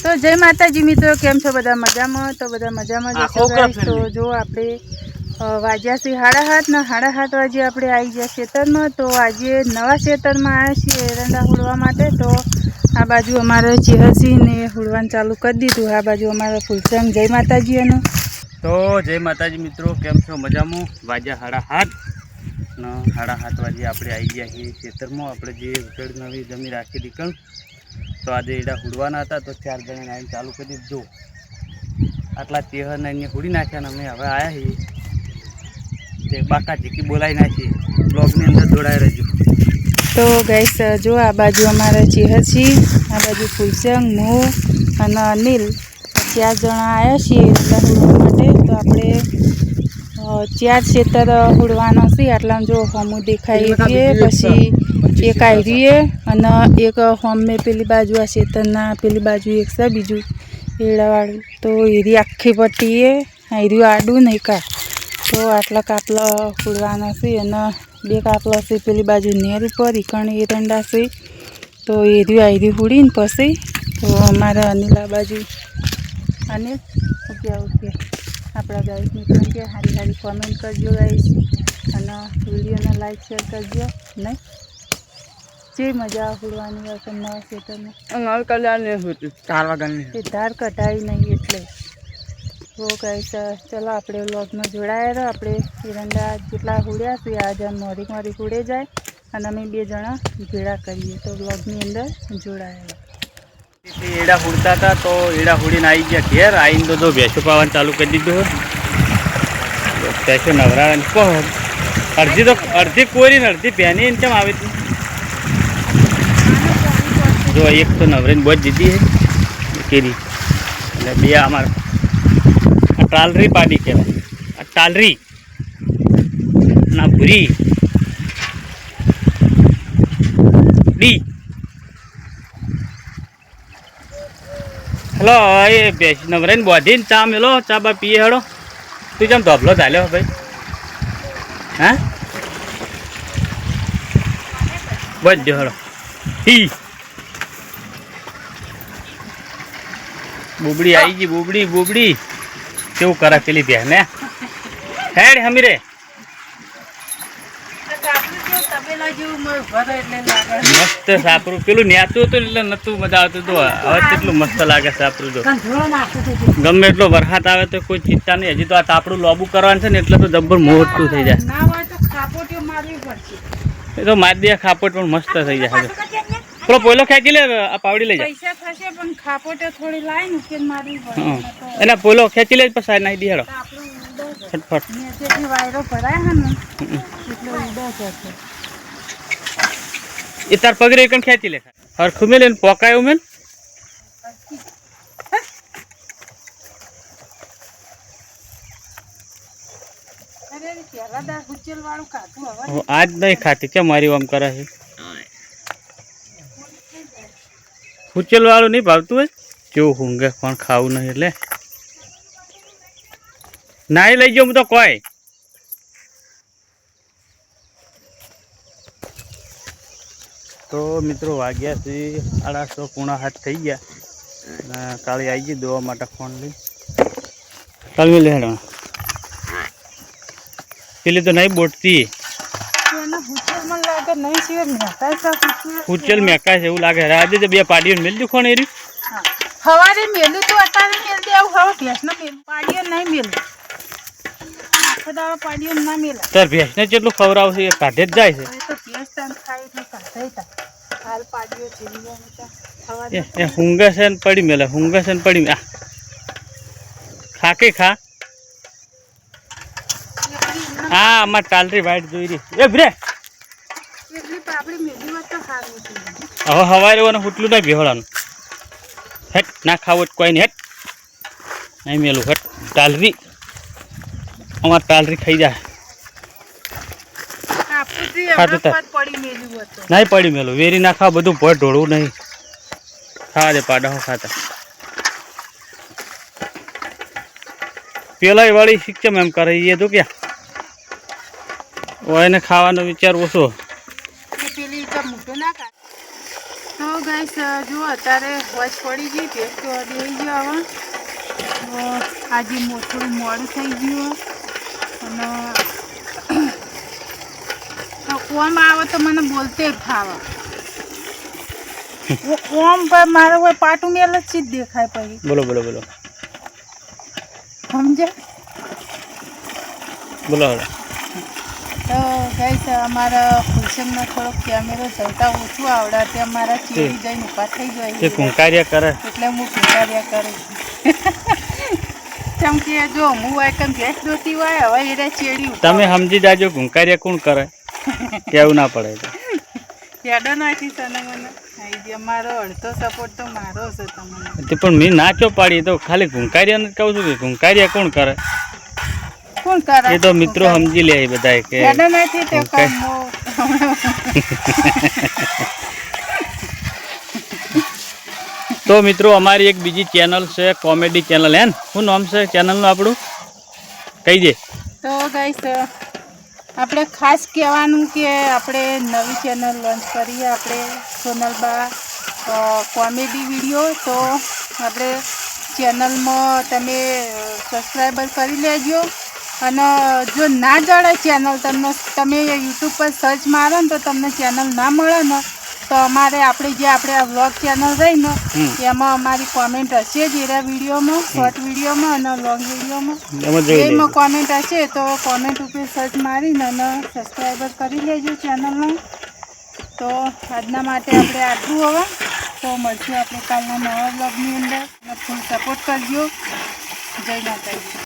तो जय माताजी मित्रों, केम छो बधा मजामां? तो बधा मजामां ज हशो गाइस। तो जो आपणे वाज्या छे 7:30 ने 7:30 वाजे आपणे आई गया खेतरमां। तो आजे नवा खेतरमां आव्या छीए एरंडा हुड़वा माटे। तो आ बाजू अमारे चेहरसी ने हुड़वान चालू कर दीधुं। आ बाजू अमारा फूलसंग। जय माताजी अनु। तो जय माताजी मित्रों, केम छो मजामां? वाज्या 7:30 ने 7:30 वाजे आपणे आई गया छीए खेतरमां। आपणे जे उजड़ नवी जमी राखेली कण तो आज एड़ा हुड़वाना था। तो 4 जणा आવીને चालू कर दीधुं। आटला चेहर ने अहींया हुड़ी नाख्या ने अमे हवे आया छीए ते बाका झीकी बोलाई नाखी। ब्लॉगनी अंदर जोड़ाई रहेजो। तो गाइस जो आ बाजू अमारा चेहरसी, आ बाजू फूलसंग, मो अने अनिल 4 जणा आया छीए एरंडा हुड़वा माटे। तो आपणे 4 खेतर हुड़वाना छे। आटला जो होमो देखाई रहीए, पछी एक आई रहीए अने एक होम में पेली बाजू आ खेतरना पेली बाजू एक छे बीजू एड़ावाळुं। तो एरी आखी पट्टी ए एरी आडू नहीं का। तो आटला कापला हुड़वाना छे अने 2 कापला छे पेली बाजू नेर पर इकण एरंडा छे। तो एरी आयरी हुड़ीने पछी तो अमारा अनिल आ बाजू अनिल ओके अपना गाइस मित्रों के हारी हारी कॉमेंट करजो गाइस अने वीडियो ने लाइक शेयर करजो। नहीं जे मजा हुड़वानी होय नवा खेतर में अंगल कल्याण नहीं होती 4 वाग्यानी धार कटाई नहीं एटले। तो गाइस चलो आपणे व्लॉग में जोड़ाया रहो। आपणे एरंडा जेटला हुड़्या छे आज मोरी मोरी हुड़े जाए अने अमे 2 जणा भेड़ा करीए। तो व्लॉग ની અંદર जोड़ाया रहो। एड़ा हुड़ता था तो एड़ा हुड़ीने आई गया घेर। आईने तो भैंसो पावन चालू कर दीधुं। भैंसो नवरा अर्धी कोरी ने अर्धी प्यानी चम आवे थी। जो एक तो नवरीने बहुत दीदी है केरी અને બે અમાર टालरी पाडी कहेवाय। टालरी ना भूरी डी। हेलो ये बेस नवराइन बोधीने चा मेलो चा बा पीए हेड़ो। तू जम धोबलो झाल्यो भाई? हाँ बज दो हेड़ो। ही बुबड़ी आई जी। बुबड़ी बुबड़ी क्यों करा पेली बहने हेड हमीरे मस्त सापरू पेलू न्यातुं हतुं એટલે નતું મજા આવતું। તો હવે કેટલું મસ્ત લાગે સાપરું। જો ગમે એટલો વરસાદ આવે તો કોઈ ચિંતા નહીં। હજી તો આ તાપડું લોબુ કરવાનું છે ને એટલે તો જબ્બર મોટું થઈ જાય। એ તો મારી દે ખાપોટ પણ મસ્ત થઈ જાય। પેલો પોયલો ખેંચી લે આ પાવડી લઈ જાય। પૈસા થશે પણ ખાપોટે થોડી લાઈન ઉકેલ મારવી પડે। એને પોયલો ખેંચી લે પછી નાઈ દે હેડો ફટફટ। નીચેથી વાયરો ભરાય હે ને એટલે ઉડે છે। એ તાર પગરે એકણ ખેંચી લે હરખું મેલ એને પોકાયું મેલ। અરે કેરાદા ગુચેલ વાળું કાઢું હવે આજ નહીં ખાતી કે મારી આમ કરે છે। ઉચેલ વાળું નહીં ભાવતું હોય કેવું ઊંઘે પણ ખાવું નહીં એટલે નાઈ લઈ જાઉં તો કોઈ। तो मित्रों वाग्या से 8:30 पौना 8 थी गया। काली आई गई दवा माटे फोन ली कल में लेड़ा पेली तो नहीं बोटती उचल मेका है એવું લાગે। આજે તો બે પાડીઓ મેલ દુ કોણ એરી હવારે મેલું તો અતારે મેલ દે આવ હવે ભેંસને મેલ પાડીઓ નહીં મેલ આખો દાડો પાડીઓ ના મેલ। તાર ભેંસને જેટલું ખવરાવશે એ કાઢે જ જાય છે। તો ભેંસ તાન ખાય એટલે કાઢે તા હાલ પાડીઓ જેવી તા હવારે એ હુંગે છે ને પડી મેલે હુંગે છે ને પડી આ ખા કે ખા। હા અમાર ટાલરી વાઈટ જોઈ રહી એ બ્રે એટલી પાપડી મેલી વાત તો સારું છે। હવે હવારે ઓને હુટલું નહીં બેહળાનું હેટ ના ખાવું કોઈ નહીં હેટ નહીં મેલું હેટ ટાલરી અમાર ટાલરી ખાઈ જાય। આપુજી હમણાં પડી મેલી વાત નહીં પડી મેલું વેરી ના ખાવ બધું ભર ઢોળવું નહીં ખા દે પાડા ખાતા। પેલા વાળી શિક્ષમ એમ કરે એ તો ક્યાં એને ખાવાનો વિચાર ઓછો। પેલી મોટો ના કાઢ। तो ગાઈસ જુઓ અત્યારે વચ પડી ગઈ ભેંસ તો દઈ ગયો હવે તો આજે થોડું મોડું થઈ ગયું અને ઓમ આવે તો મને બોલતે ફાવે ઓમ પર મારે કોઈ પાટું મેલ જ દેખાય પછી બોલો બોલો બોલો સમજે બોલો તો ગાઈસ અમારા ફુલસમનો થોડોક કેમેરો ચડતા ઓછું આવડે તે અમારા ચેડી જઈને ઊભા થઈ એ જાય કુંકાર્યા કરે એટલે હું કુંકાર્યા કરું ચમ કે જો હું એકમ ભેંસ દોતી હોય હવે એને ચેડી તમે સમજી જાજો કુંકાર્યા કોણ કરે કેવું ના પડે યાદો નથી તને મને આઈ અમારો અડધો સપોર્ટ તો મારો છે તમને તે પણ મેં ના ચો પાડી તો ખાલી કુંકાર્યા ને કહું છું કે કુંકાર્યા કોણ કરે કોણ કરે એ તો મિત્રો સમજી લે એ બધા કે યાદો નથી તે કામ તો મિત્રો અમારી એક બીજી ચેનલ છે કોમેડી ચેનલ હે ને શું નામ છે ચેનલનું આપણું કહી દે તો ગાઈસ આપણે ખાસ કહેવાનું કે આપણે નવી ચેનલ લોન્ચ કરીએ આપણે સોનલબા કોમેડી વિડીયો તો આપણે ચેનલમાં તમે સબસ્ક્રાઈબર કરી લેજો અને જો ના જડે ચેનલ તમે યુટ્યુબ પર સર્ચ મારો ને તો તમને ચેનલ ના મળે ને તો અમારે આપણે આ વ્લોગ ચેનલ રહી ને એમાં અમારી કોમેન્ટ હશે જ એના વિડીયોમાં શોર્ટ વિડીયોમાં અને લોંગ વિડીયોમાં એમાં કોમેન્ટ હશે તો કોમેન્ટ ઉપર સર્ચ મારીને અને સબસ્ક્રાઈબર કરી લેજો ચેનલને તો આજના માટે આપણે આટલું હવે તો મળશું આપણે કાલના નવા વ્લોગની અંદર ફૂલ સપોર્ટ કરજો જય માતાજી.